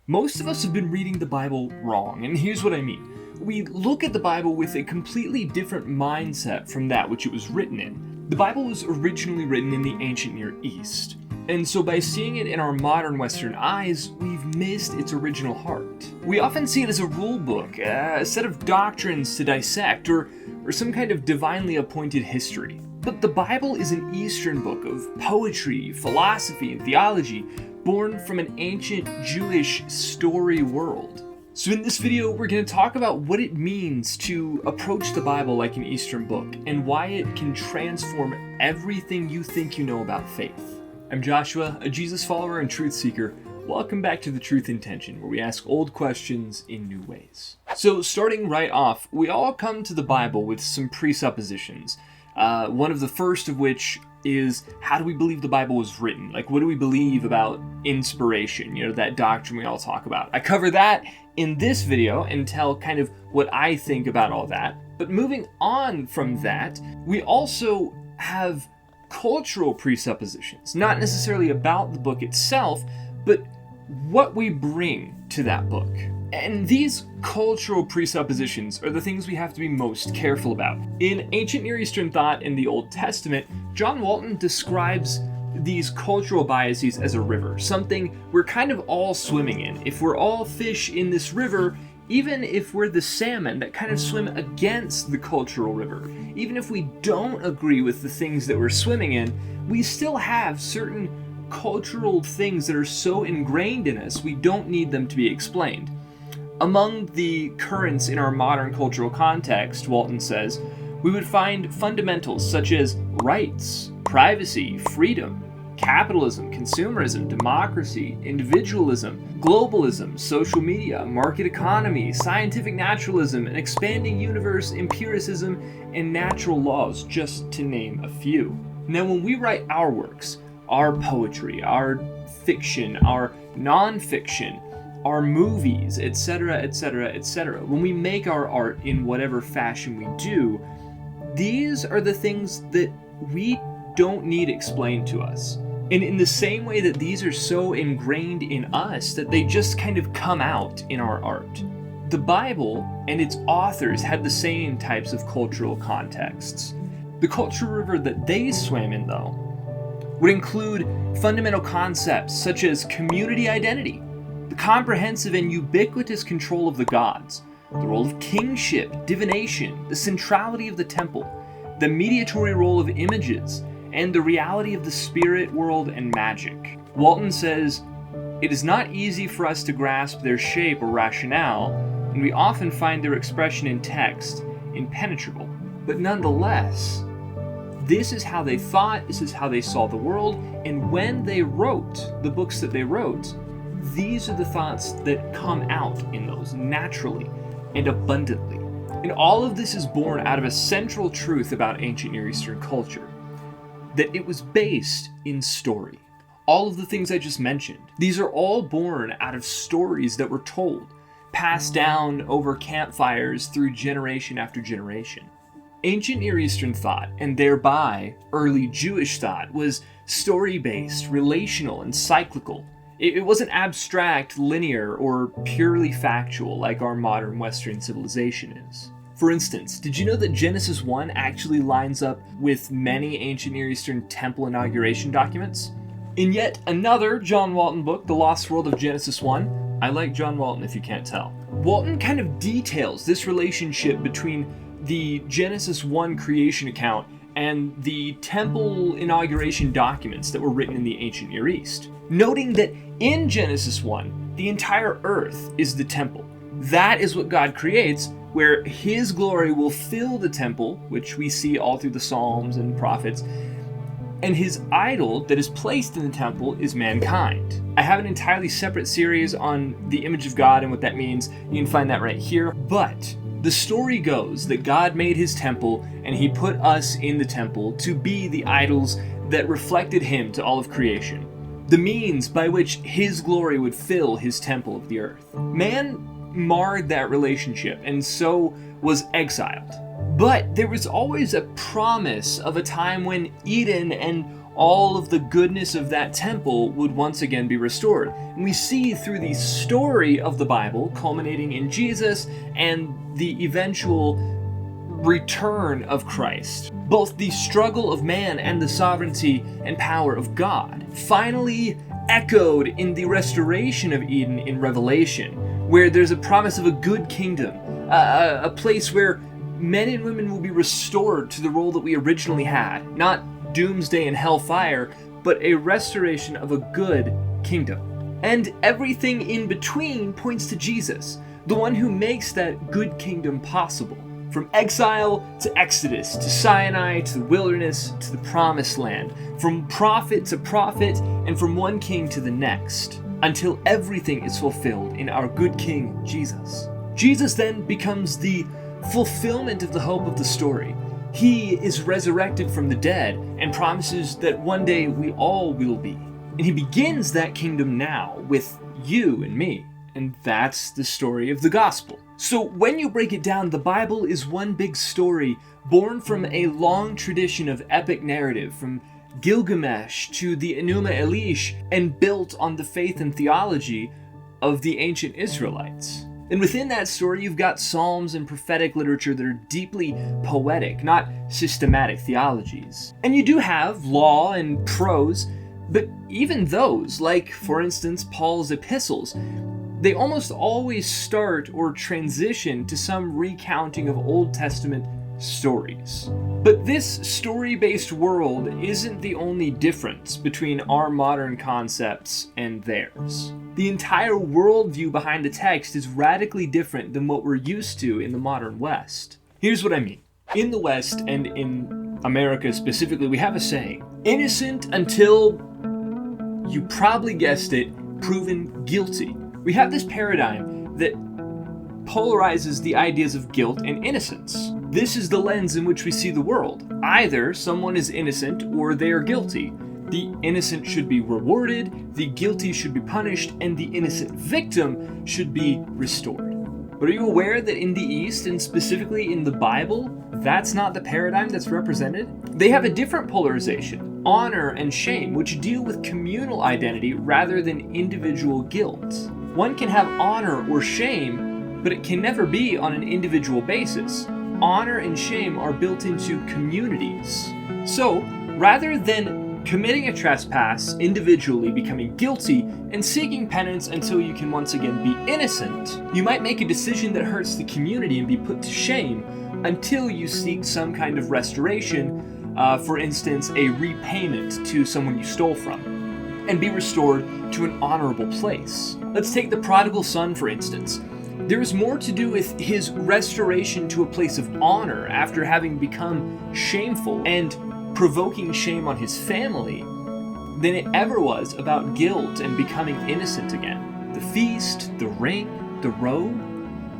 Most of us have been reading the Bible wrong, and here's what I mean. We look at the Bible with a completely different mindset from that which it was written in. The Bible was originally written in the ancient Near East, and so by seeing it in our modern Western eyes, we've missed its original heart. We often see it as a rule book, a set of doctrines to dissect, or some kind of divinely appointed history. But the Bible is an Eastern book of poetry, philosophy, and theology, born from an ancient Jewish story world. So in this video, we're going to talk about what it means to approach the Bible like an Eastern book, and why it can transform everything you think you know about faith. I'm Joshua, a Jesus follower and truth seeker. Welcome back to The Truth in Tension, where we ask old questions in new ways. So starting right off, we all come to the Bible with some presuppositions. One of the first of which is, how do we believe the Bible was written? Like, what do we believe about inspiration? That doctrine we all talk about. I cover that in this video and tell kind of what I think about all that. But moving on from that, we also have cultural presuppositions, not necessarily about the book itself, but what we bring to that book. And these cultural presuppositions are the things we have to be most careful about. In ancient Near Eastern thought in the Old Testament, John Walton describes these cultural biases as a river, something we're kind of all swimming in. If we're all fish in this river, even if we're the salmon that kind of swim against the cultural river, even if we don't agree with the things that we're swimming in, we still have certain cultural things that are so ingrained in us, we don't need them to be explained. Among the currents in our modern cultural context, Walton says, we would find fundamentals such as rights, privacy, freedom, capitalism, consumerism, democracy, individualism, globalism, social media, market economy, scientific naturalism, an expanding universe, empiricism, and natural laws, just to name a few. Now, when we write our works, our poetry, our fiction, our non-fiction, our movies, etc., etc., etc. When we make our art in whatever fashion we do, these are the things that we don't need explained to us. And in the same way that these are so ingrained in us that they just kind of come out in our art. The Bible and its authors had the same types of cultural contexts. The cultural river that they swam in, though, would include fundamental concepts such as community identity, the comprehensive and ubiquitous control of the gods, the role of kingship, divination, the centrality of the temple, the mediatory role of images, and the reality of the spirit world and magic. Walton says, it is not easy for us to grasp their shape or rationale, and we often find their expression in text impenetrable. But nonetheless, this is how they thought, this is how they saw the world, and when they wrote the books that they wrote, these are the thoughts that come out in those naturally and abundantly. And all of this is born out of a central truth about ancient Near Eastern culture, that it was based in story. All of the things I just mentioned, these are all born out of stories that were told, passed down over campfires through generation after generation. Ancient Near Eastern thought, and thereby early Jewish thought, was story-based, relational, and cyclical. It wasn't abstract, linear, or purely factual like our modern Western civilization is. For instance, did you know that Genesis 1 actually lines up with many ancient Near Eastern temple inauguration documents? In yet another John Walton book, The Lost World of Genesis 1, I like John Walton if you can't tell. Walton kind of details this relationship between the Genesis 1 creation account and the temple inauguration documents that were written in the ancient Near East, noting that in Genesis 1, the entire earth is the temple. That is what God creates, where His glory will fill the temple, which we see all through the Psalms and prophets, and His idol that is placed in the temple is mankind. I have an entirely separate series on the image of God and what that means. You can find that right here. But the story goes that God made His temple, and He put us in the temple to be the idols that reflected Him to all of creation, the means by which His glory would fill His temple of the earth. Man marred that relationship and so was exiled. But there was always a promise of a time when Eden and all of the goodness of that temple would once again be restored. And we see through the story of the Bible, culminating in Jesus and the eventual return of Christ, both the struggle of man and the sovereignty and power of God, finally echoed in the restoration of Eden in Revelation, where there's a promise of a good kingdom, a place where men and women will be restored to the role that we originally had, not doomsday and hellfire, but a restoration of a good kingdom. And everything in between points to Jesus, the one who makes that good kingdom possible. From exile to Exodus, to Sinai, to the wilderness, to the promised land, from prophet to prophet, and from one king to the next, until everything is fulfilled in our good King, Jesus. Jesus then becomes the fulfillment of the hope of the story. He is resurrected from the dead and promises that one day we all will be. And he begins that kingdom now with you and me. And that's the story of the gospel. So when you break it down, the Bible is one big story born from a long tradition of epic narrative, from Gilgamesh to the Enuma Elish, and built on the faith and theology of the ancient Israelites. And within that story, you've got psalms and prophetic literature that are deeply poetic, not systematic theologies. And you do have law and prose, but even those, like, for instance, Paul's epistles, they almost always start or transition to some recounting of Old Testament stories. But this story-based world isn't the only difference between our modern concepts and theirs. The entire worldview behind the text is radically different than what we're used to in the modern West. Here's what I mean. In the West, and in America specifically, we have a saying: innocent until, you probably guessed it, proven guilty. We have this paradigm that polarizes the ideas of guilt and innocence. This is the lens in which we see the world. Either someone is innocent or they are guilty. The innocent should be rewarded, the guilty should be punished, and the innocent victim should be restored. But are you aware that in the East, and specifically in the Bible, that's not the paradigm that's represented? They have a different polarization, honor and shame, which deal with communal identity rather than individual guilt. One can have honor or shame, but it can never be on an individual basis. Honor and shame are built into communities. So, rather than committing a trespass, individually becoming guilty, and seeking penance until you can once again be innocent, you might make a decision that hurts the community and be put to shame until you seek some kind of restoration, for instance, a repayment to someone you stole from, and be restored to an honorable place. Let's take the prodigal son, for instance. There is more to do with his restoration to a place of honor after having become shameful and provoking shame on his family than it ever was about guilt and becoming innocent again. The feast, the ring, the robe,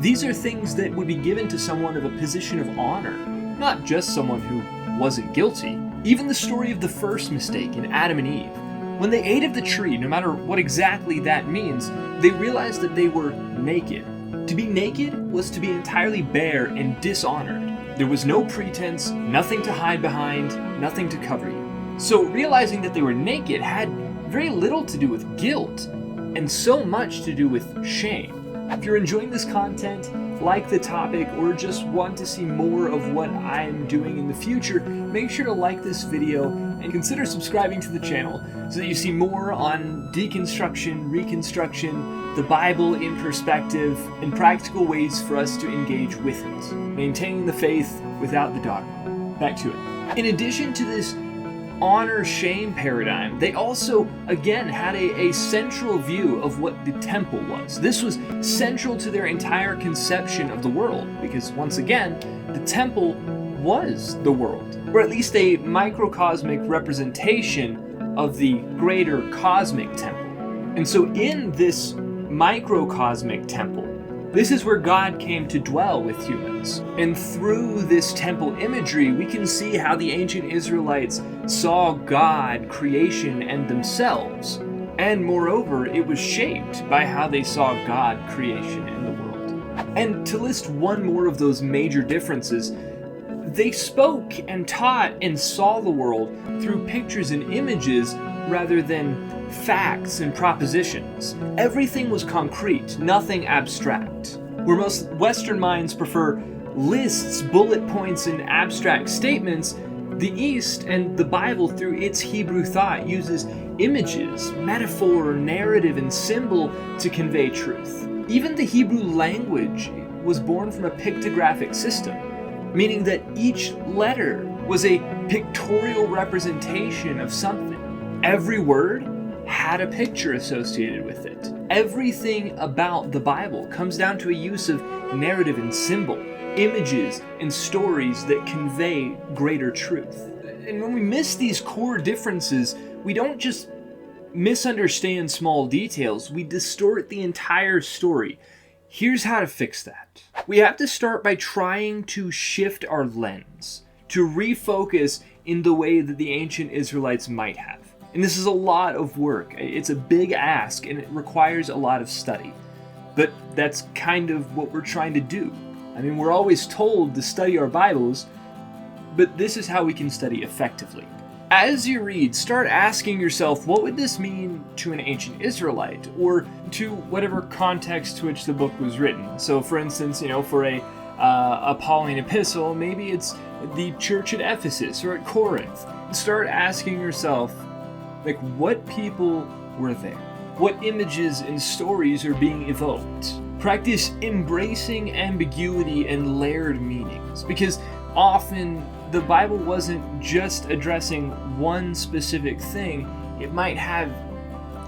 these are things that would be given to someone of a position of honor, not just someone who wasn't guilty. Even the story of the first mistake in Adam and Eve. When they ate of the tree, no matter what exactly that means, they realized that they were naked. To be naked was to be entirely bare and dishonored. There was no pretense, nothing to hide behind, nothing to cover you. So realizing that they were naked had very little to do with guilt, and so much to do with shame. If you're enjoying this content, like the topic, or just want to see more of what I'm doing in the future, make sure to like this video and consider subscribing to the channel so that you see more on deconstruction, reconstruction, the Bible in perspective, and practical ways for us to engage with it, maintaining the faith without the dogma. Back to it. In addition to this honor-shame paradigm, they also, again, had a central view of what the temple was. This was central to their entire conception of the world, because once again, the temple was the world, or at least a microcosmic representation of the greater cosmic temple. And so in this microcosmic temple, this is where God came to dwell with humans. And through this temple imagery, we can see how the ancient Israelites saw God, creation, and themselves. And moreover, it was shaped by how they saw God, creation, and the world. And to list one more of those major differences, They spoke and taught and saw the world through pictures and images rather than facts and propositions. Everything was concrete, nothing abstract. Where most Western minds prefer lists, bullet points, and abstract statements, the East and the Bible, through its Hebrew thought, uses images, metaphor, narrative, and symbol to convey truth. Even the Hebrew language was born from a pictographic system, meaning that each letter was a pictorial representation of something. Every word had a picture associated with it. Everything about the Bible comes down to a use of narrative and symbol, images and stories that convey greater truth. And when we miss these core differences, we don't just misunderstand small details, we distort the entire story. Here's how to fix that. We have to start by trying to shift our lens, to refocus in the way that the ancient Israelites might have. And this is a lot of work. It's a big ask and it requires a lot of study. But that's kind of what we're trying to do. I mean, we're always told to study our Bibles, but this is how we can study effectively. As you read, start asking yourself, what would this mean to an ancient Israelite, or to whatever context to which the book was written? So, for instance, for a Pauline epistle, maybe it's the church at Ephesus or at Corinth. Start asking yourself, what people were there? What images and stories are being evoked? Practice embracing ambiguity and layered meanings, because often the Bible wasn't just addressing one specific thing, it might have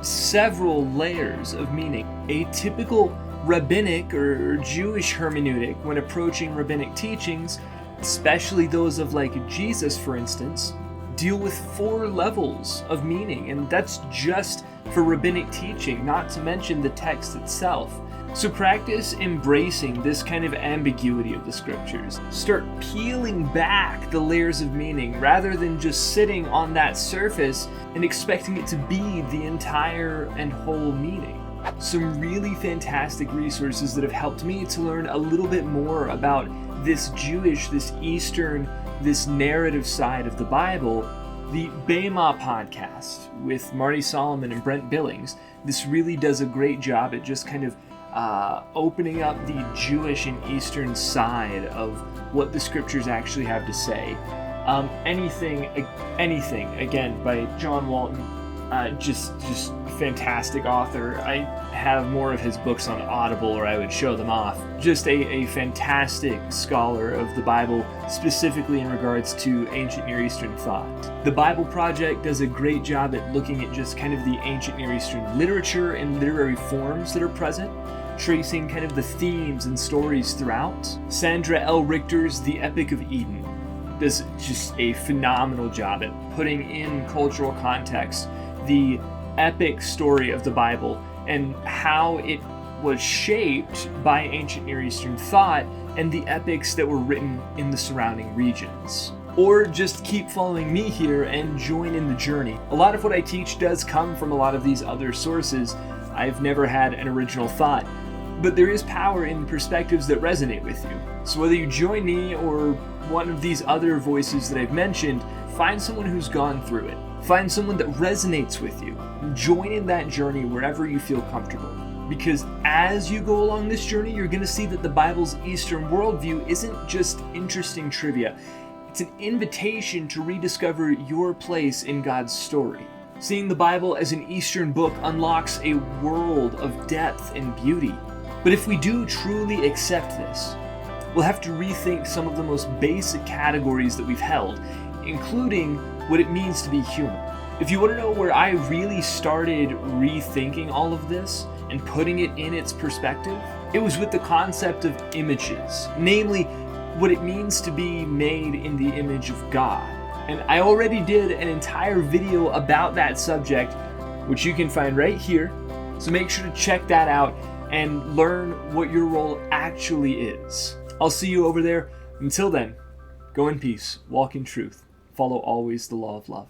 several layers of meaning. A typical rabbinic or Jewish hermeneutic when approaching rabbinic teachings, especially those of Jesus, for instance, deal with 4 levels of meaning, and that's just for rabbinic teaching, not to mention the text itself. So practice embracing this kind of ambiguity of the scriptures. Start peeling back the layers of meaning rather than just sitting on that surface and expecting it to be the entire and whole meaning. Some really fantastic resources that have helped me to learn a little bit more about this Jewish, this Eastern, this narrative side of the Bible. The Bema podcast with Marty Solomon and Brent Billings. This really does a great job at just kind of opening up the Jewish and Eastern side of what the scriptures actually have to say. Anything, again, by John Walton, just fantastic author. I have more of his books on Audible, or I would show them off. Just a fantastic scholar of the Bible, specifically in regards to ancient Near Eastern thought. The Bible Project does a great job at looking at just kind of the ancient Near Eastern literature and literary forms that are present, tracing kind of the themes and stories throughout. Sandra L. Richter's The Epic of Eden does just a phenomenal job at putting in cultural context the epic story of the Bible and how it was shaped by ancient Near Eastern thought and the epics that were written in the surrounding regions. Or just keep following me here and join in the journey. A lot of what I teach does come from a lot of these other sources. I've never had an original thought, but there is power in perspectives that resonate with you. So whether you join me or one of these other voices that I've mentioned, find someone who's gone through it. Find someone that resonates with you. Join in that journey wherever you feel comfortable. Because as you go along this journey, you're going to see that the Bible's Eastern worldview isn't just interesting trivia. It's an invitation to rediscover your place in God's story. Seeing the Bible as an Eastern book unlocks a world of depth and beauty. But if we do truly accept this, we'll have to rethink some of the most basic categories that we've held, including what it means to be human. If you want to know where I really started rethinking all of this and putting it in its perspective, it was with the concept of images, namely what it means to be made in the image of God. And I already did an entire video about that subject, which you can find right here, so make sure to check that out and learn what your role actually is. I'll see you over there. Until then, go in peace, walk in truth, follow always the law of love.